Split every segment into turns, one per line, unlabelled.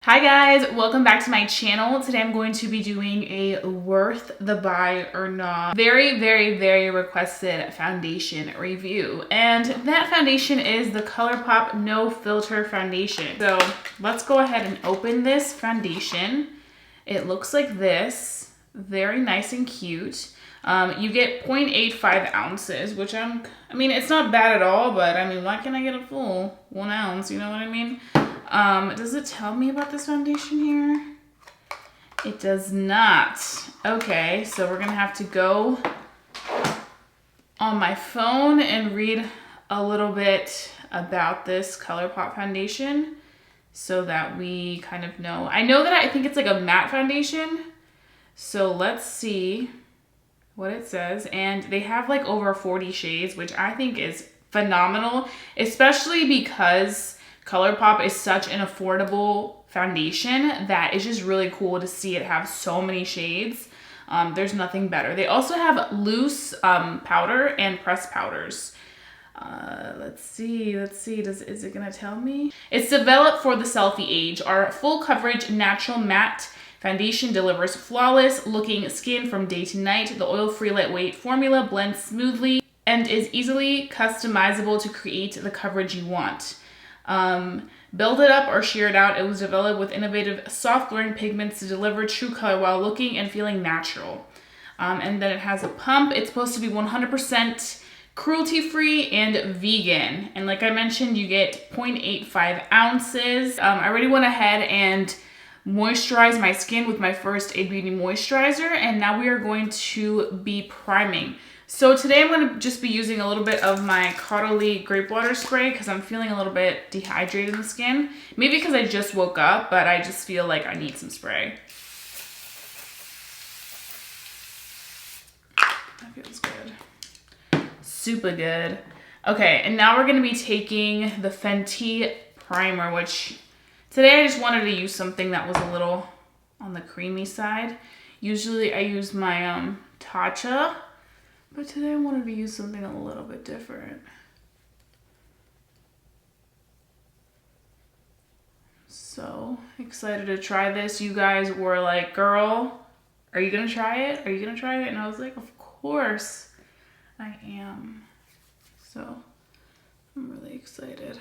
Hi guys, welcome back to my channel. Today I'm going to be doing a worth the buy or not very requested foundation review. And that foundation is the Colourpop No Filter Foundation. So let's go ahead and open this foundation. It looks like this, very nice and cute. You get 0.85 ounces, which I mean, it's not bad at all, but I mean, why can't I get a full 1 ounce? You know what I mean? Does it tell me about this foundation here? It does not. Okay, so we're gonna have to go on my phone and read a little bit about this Colourpop foundation so that we kind of know. I know that I think it's like a matte foundation, so let's see what it says. And they have like over 40 shades, which I think is phenomenal, especially because Colourpop is such an affordable foundation that it's just really cool to see it have so many shades. There's nothing better. They also have loose powder and pressed powders. Let's see, is it gonna tell me? It's developed for the selfie age. Our full coverage natural matte foundation delivers flawless looking skin from day to night. The oil-free lightweight formula blends smoothly and is easily customizable to create the coverage you want. Build it up or sheer it out. It was developed with innovative soft blurring pigments to deliver true color while looking and feeling natural. And then it has a pump. It's supposed to be 100% cruelty-free and vegan. And like I mentioned, you get 0.85 ounces. I already went ahead and moisturized my skin with my first A Beauty moisturizer, and now we are going to be priming. So today I'm going to just be using a little bit of my Caudalie grape water spray because I'm feeling a little bit dehydrated in the skin. Maybe because I just woke up, but I just feel like I need some spray. That feels good. Super good. Okay, and now we're going to be taking the Fenty primer, which today I just wanted to use something that was a little on the creamy side. Usually I use my Tatcha, but today I wanted to use something a little bit different. So excited to try this. You guys were like, girl, are you gonna try it? Are you gonna try it? And I was like, of course I am. So I'm really excited.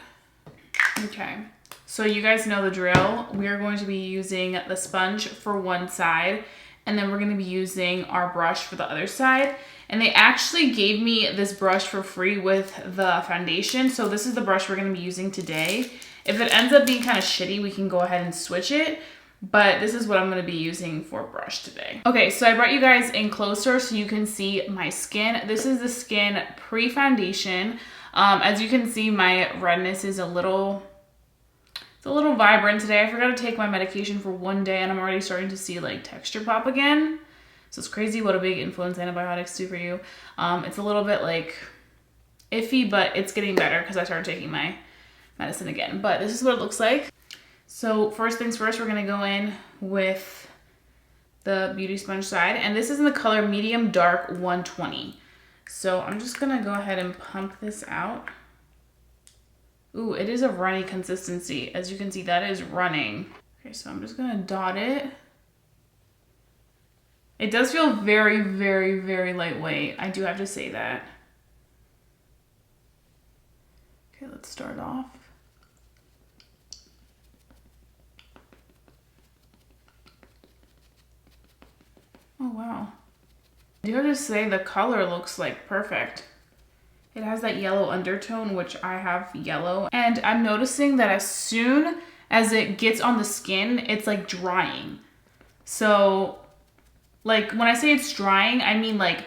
Okay, so you guys know the drill. We are going to be using the sponge for one side, and then we're gonna be using our brush for the other side. And they actually gave me this brush for free with the foundation. So this is the brush we're gonna be using today. If it ends up being kind of shitty, we can go ahead and switch it. But this is what I'm gonna be using for brush today. Okay, so I brought you guys in closer so you can see my skin. This is the skin pre-foundation. As you can see, my redness is a little vibrant today. I forgot to take my medication for one day and I'm already starting to see like texture pop again. So it's crazy what a big influence antibiotics do for you. It's a little bit like iffy, but it's getting better because I started taking my medicine again. But this is what it looks like. So first things first, we're gonna go in with the beauty sponge side. And this is in the color medium dark 120. So I'm just gonna go ahead and pump this out. Ooh, it is a runny consistency. As you can see, that is running. Okay, so I'm just gonna dot it. It does feel very lightweight. I do have to say that. Okay, let's start off. Oh, wow. I do have to say the color looks like perfect. It has that yellow undertone, which I have yellow. And I'm noticing that as soon as it gets on the skin, it's like drying. So like when I say it's drying, I mean like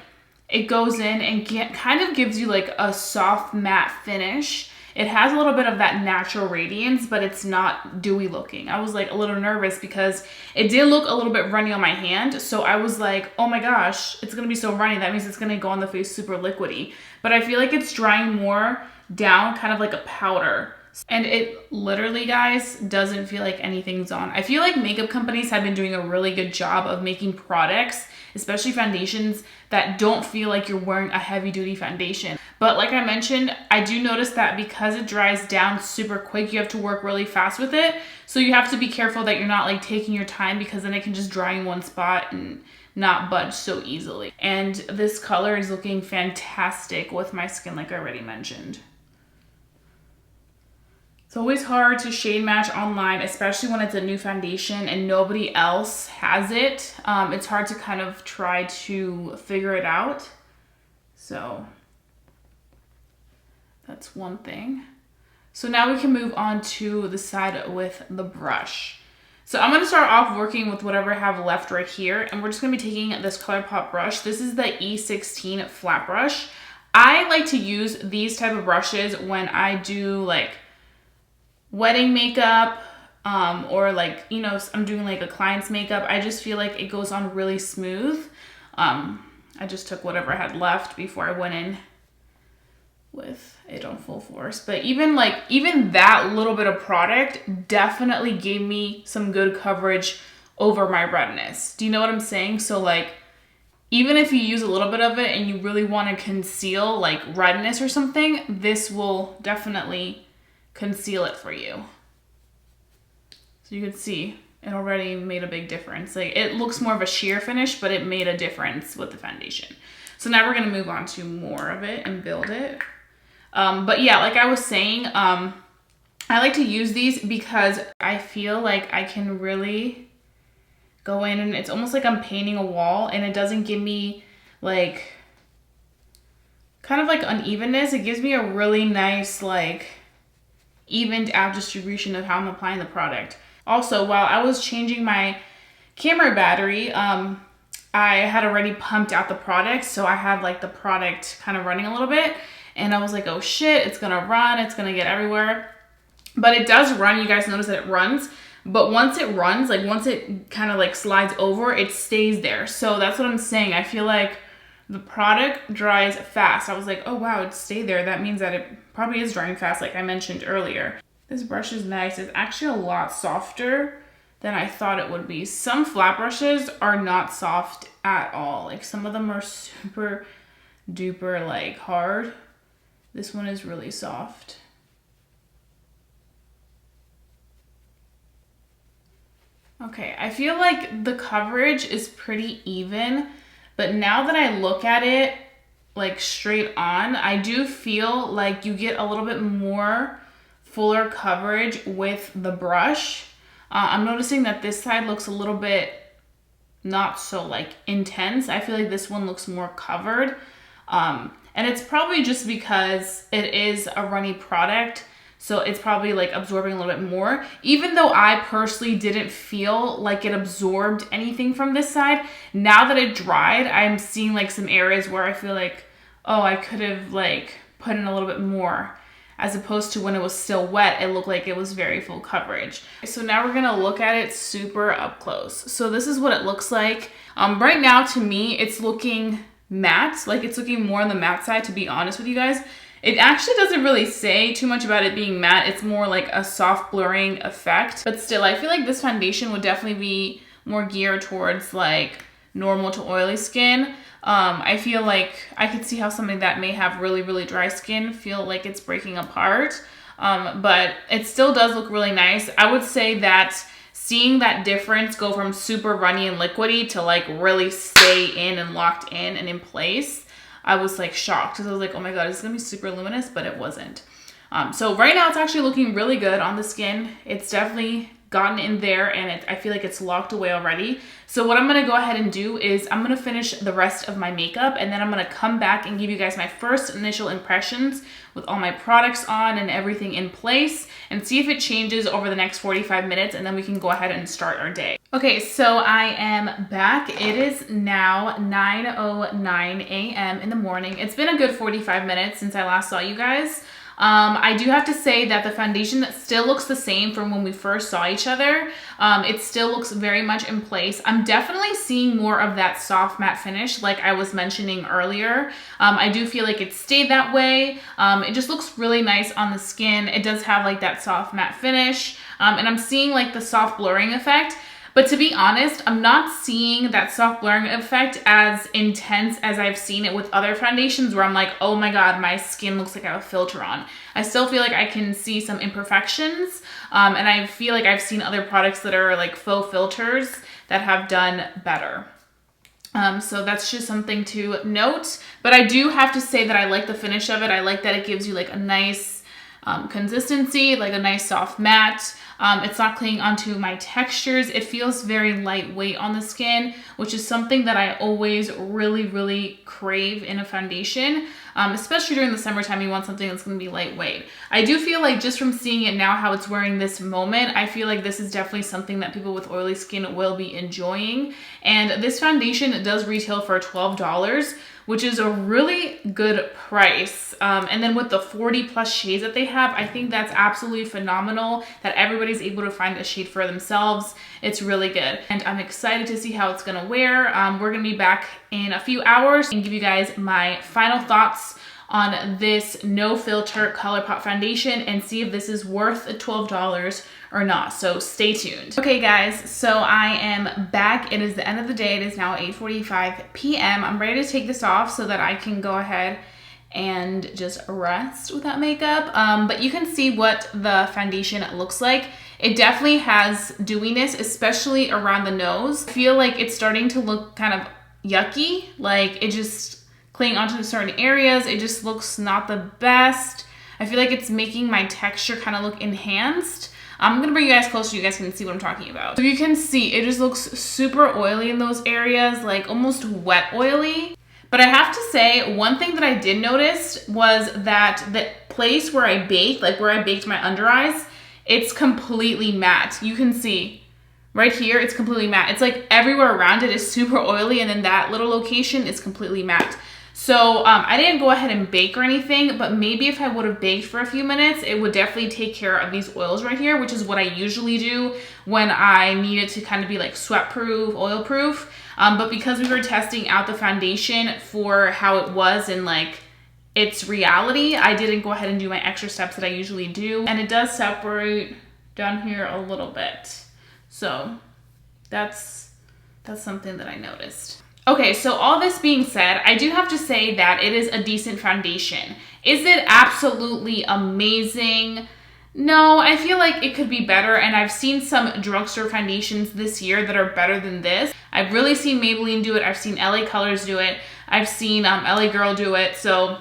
it goes in and kind of gives you like a soft matte finish. It has a little bit of that natural radiance, but it's not dewy looking. I was like a little nervous because it did look a little bit runny on my hand. So I was like, oh my gosh, it's gonna be so runny. That means it's gonna go on the face super liquidy. But I feel like it's drying more down, kind of like a powder. And it literally, guys, doesn't feel like anything's on. I feel like makeup companies have been doing a really good job of making products, especially foundations, that don't feel like you're wearing a heavy duty foundation. But like I mentioned, I do notice that because it dries down super quick, you have to work really fast with it. So you have to be careful that you're not like taking your time, because then it can just dry in one spot and not budge so easily. And this color is looking fantastic with my skin, like I already mentioned. It's always hard to shade match online, especially when it's a new foundation and nobody else has it. It's hard to kind of try to figure it out. So that's one thing. So now we can move on to the side with the brush. So I'm going to start off working with whatever I have left right here. And we're just going to be taking this Colourpop brush. This is the E16 flat brush. I like to use these type of brushes when I do like wedding makeup, or like, you know, I'm doing like a client's makeup. I just feel like it goes on really smooth. I just took whatever I had left before I went in with it on full force. But even that little bit of product definitely gave me some good coverage over my redness. Do you know what I'm saying? So like, even if you use a little bit of it and you really want to conceal like redness or something, this will definitely conceal it for you. So you can see it already made a big difference. Like, it looks more of a sheer finish, but it made a difference with the foundation. So now we're going to move on to more of it and build it. But yeah, like I was saying, I like to use these because I feel like I can really go in and it's almost like I'm painting a wall, and it doesn't give me like kind of like unevenness. It gives me a really nice like evened out distribution of how I'm applying the product. Also, while I was changing my camera battery, I had already pumped out the product, so I had like the product kind of running a little bit, and I was like, oh shit, it's gonna run, it's gonna get everywhere. But it does run. You guys notice that it runs, but once it runs, like once it kind of like slides over, it stays there. So that's what I'm saying. I feel like the product dries fast. I was like, oh wow, it stayed there. That means that it probably is drying fast, like I mentioned earlier. This brush is nice. It's actually a lot softer than I thought it would be. Some flat brushes are not soft at all. Like some of them are super duper like hard. This one is really soft. Okay, I feel like the coverage is pretty even, but now that I look at it like straight on, I do feel like you get a little bit more fuller coverage with the brush. I'm noticing that this side looks a little bit not so like intense. I feel like this one looks more covered. And it's probably just because it is a runny product. So it's probably like absorbing a little bit more. Even though I personally didn't feel like it absorbed anything from this side, now that it dried, I'm seeing like some areas where I feel like, oh, I could have like put in a little bit more. As opposed to when it was still wet, it looked like it was very full coverage. So now we're gonna look at it super up close. So this is what it looks like. Right now, to me, it's looking matte. Like it's looking more on the matte side, to be honest with you guys. It actually doesn't really say too much about it being matte. It's more like a soft blurring effect. But still, I feel like this foundation would definitely be more geared towards like normal to oily skin. I feel like I could see how somebody that may have really, really dry skin feel like it's breaking apart. But it still does look really nice. I would say that seeing that difference go from super runny and liquidy to like really stay in and locked in and in place, I was like shocked because I was like, oh my god, it's gonna be super luminous, but it wasn't. So right now it's actually looking really good on the skin. It's definitely gotten in there and I feel like it's locked away already. So what I'm gonna go ahead and do is I'm gonna finish the rest of my makeup, and then I'm gonna come back and give you guys my first initial impressions with all my products on and everything in place, and see if it changes over the next 45 minutes, and then we can go ahead and start our day. Okay, so I am back. It is now 9:09 a.m. in the morning. It's been a good 45 minutes since I last saw you guys. I do have to say that the foundation still looks the same from when we first saw each other. It still looks very much in place. I'm definitely seeing more of that soft matte finish like I was mentioning earlier. I do feel like it stayed that way. It just looks really nice on the skin. It does have like that soft matte finish. And I'm seeing like the soft blurring effect. But to be honest, I'm not seeing that soft blurring effect as intense as I've seen it with other foundations where I'm like, oh my God, my skin looks like I have a filter on. I still feel like I can see some imperfections. And I feel like I've seen other products that are like faux filters that have done better. So that's just something to note. But I do have to say that I like the finish of it. I like that it gives you like a nice consistency, like a nice soft matte. It's not clinging onto my textures. It feels very lightweight on the skin, which is something that I always really crave in a foundation. Especially during the summertime, you want something that's going to be lightweight. I do feel like just from seeing it now, how it's wearing this moment, I feel like this is definitely something that people with oily skin will be enjoying. And this foundation does retail for $12, which is a really good price. And then with the 40+ shades that they have, I think that's absolutely phenomenal that everybody's able to find a shade for themselves. It's really good. And I'm excited to see how it's gonna wear. We're gonna be back in a few hours and give you guys my final thoughts on this no filter Colourpop foundation and see if this is worth the $12 or not. So stay tuned. Okay guys, so I am back. It is the end of the day. It is now 8:45 p.m. I'm ready to take this off so that I can go ahead and just rest without makeup. But you can see what the foundation looks like. It definitely has dewiness, especially around the nose. I feel like it's starting to look kind of yucky, like it just clinging onto certain areas. It just looks not the best. I feel like it's making my texture kind of look enhanced. I'm gonna bring you guys closer so you guys can see what I'm talking about. So you can see it just looks super oily in those areas, like almost wet oily. But I have to say, one thing that I did notice was that the place where I baked, like where I baked my under eyes, it's completely matte. You can see right here, it's completely matte. It's like everywhere around it is super oily, and then that little location is completely matte. So I didn't go ahead and bake or anything, but maybe if I would have baked for a few minutes, it would definitely take care of these oils right here, which is what I usually do when I need it to kind of be like sweat proof, oil proof. But because we were testing out the foundation for how it was in like its reality, I didn't go ahead and do my extra steps that I usually do. And it does separate down here a little bit. So that's something that I noticed. Okay, so all this being said, I do have to say that it is a decent foundation. Is it absolutely amazing? No, I feel like it could be better, and I've seen some drugstore foundations this year that are better than this. I've really seen Maybelline do it. I've seen LA Colors do it. I've seen LA Girl do it. So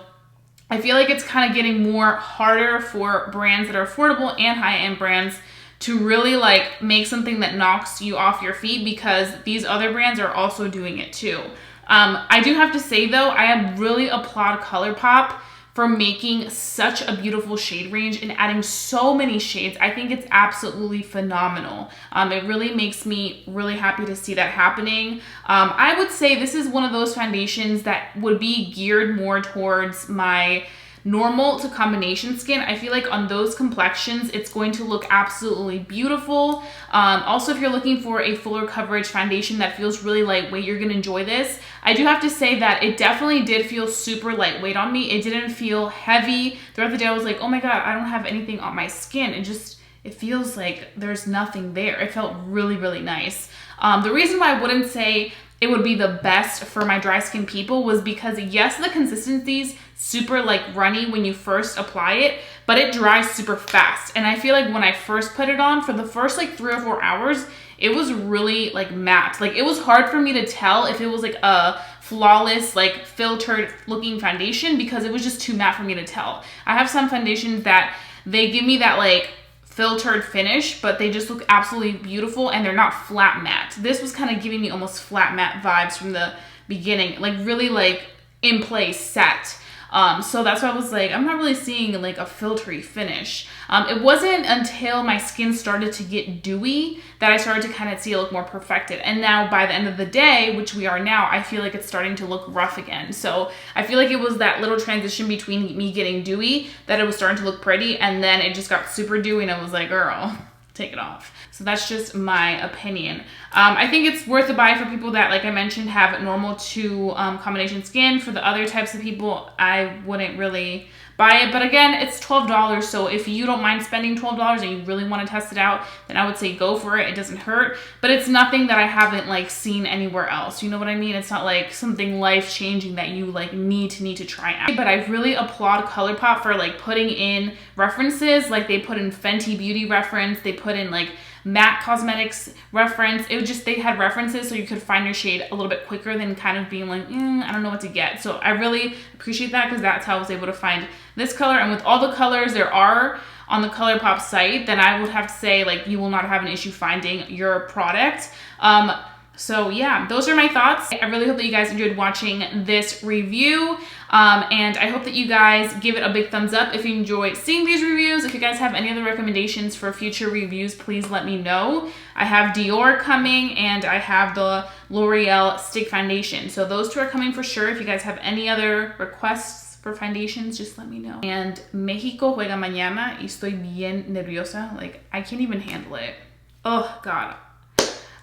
I feel like it's kind of getting more harder for brands that are affordable and high-end brands to really like make something that knocks you off your feet, because these other brands are also doing it too. I do have to say though, I really applaud Colourpop for making such a beautiful shade range and adding so many shades. I think it's absolutely phenomenal. It really makes me really happy to see that happening. I would say this is one of those foundations that would be geared more towards my normal to combination skin. I feel like on those complexions, it's going to look absolutely beautiful. Also, if you're looking for a fuller coverage foundation that feels really lightweight, you're gonna enjoy this. I do have to say that it definitely did feel super lightweight on me. It didn't feel heavy. Throughout the day, I was like, oh my God, I don't have anything on my skin. It feels like there's nothing there. It felt really nice. The reason why I wouldn't say it would be the best for my dry skin people was because yes, the consistency's super like runny when you first apply it, but it dries super fast. And I feel like when I first put it on, for the first like 3 or 4 hours, it was really like matte. Like it was hard for me to tell if it was like a flawless, like filtered looking foundation, because it was just too matte for me to tell. I have some foundations that they give me that like filtered finish, but they just look absolutely beautiful and they're not flat matte. This was kind of giving me almost flat matte vibes from the beginning, like really like in place, set. So that's why I was like, I'm not really seeing like a filtery finish. It wasn't until my skin started to get dewy that I started to kind of see it look more perfected. And now by the end of the day, which we are now, I feel like it's starting to look rough again. So I feel like it was that little transition between me getting dewy that it was starting to look pretty, and then it just got super dewy and I was like, girl, take it off. So that's just my opinion. I think it's worth a buy for people that, like I mentioned, have normal to combination skin. For the other types of people, I wouldn't really buy it. But again, it's $12. So if you don't mind spending $12 and you really want to test it out, then I would say go for it. It doesn't hurt, but it's nothing that I haven't like seen anywhere else. You know what I mean? It's not like something life-changing that you like need to try out. But I really applaud Colourpop for like putting in references. Like they put in Fenty Beauty reference. They put in like MAC Cosmetics reference. It was just, they had references so you could find your shade a little bit quicker than kind of being like, I don't know what to get. So I really appreciate that, because that's how I was able to find this color. And with all the colors there are on the Colourpop site, then I would have to say like you will not have an issue finding your product. So yeah, those are my thoughts. I really hope that you guys enjoyed watching this review. And I hope that you guys give it a big thumbs up if you enjoy seeing these reviews. If you guys have any other recommendations for future reviews, please let me know. I have Dior coming, and I have the L'Oreal Stick Foundation. So those two are coming for sure. If you guys have any other requests for foundations, just let me know. And México juega mañana y estoy bien nerviosa. Like, I can't even handle it. Oh God.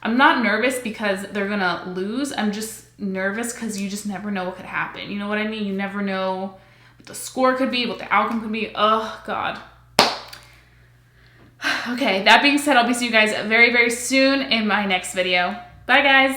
I'm not nervous because they're gonna lose. I'm just nervous because you just never know what could happen. You know what I mean? You never know what the score could be, what the outcome could be. Oh God. Okay, that being said, I'll be seeing you guys very, very soon in my next video. Bye guys.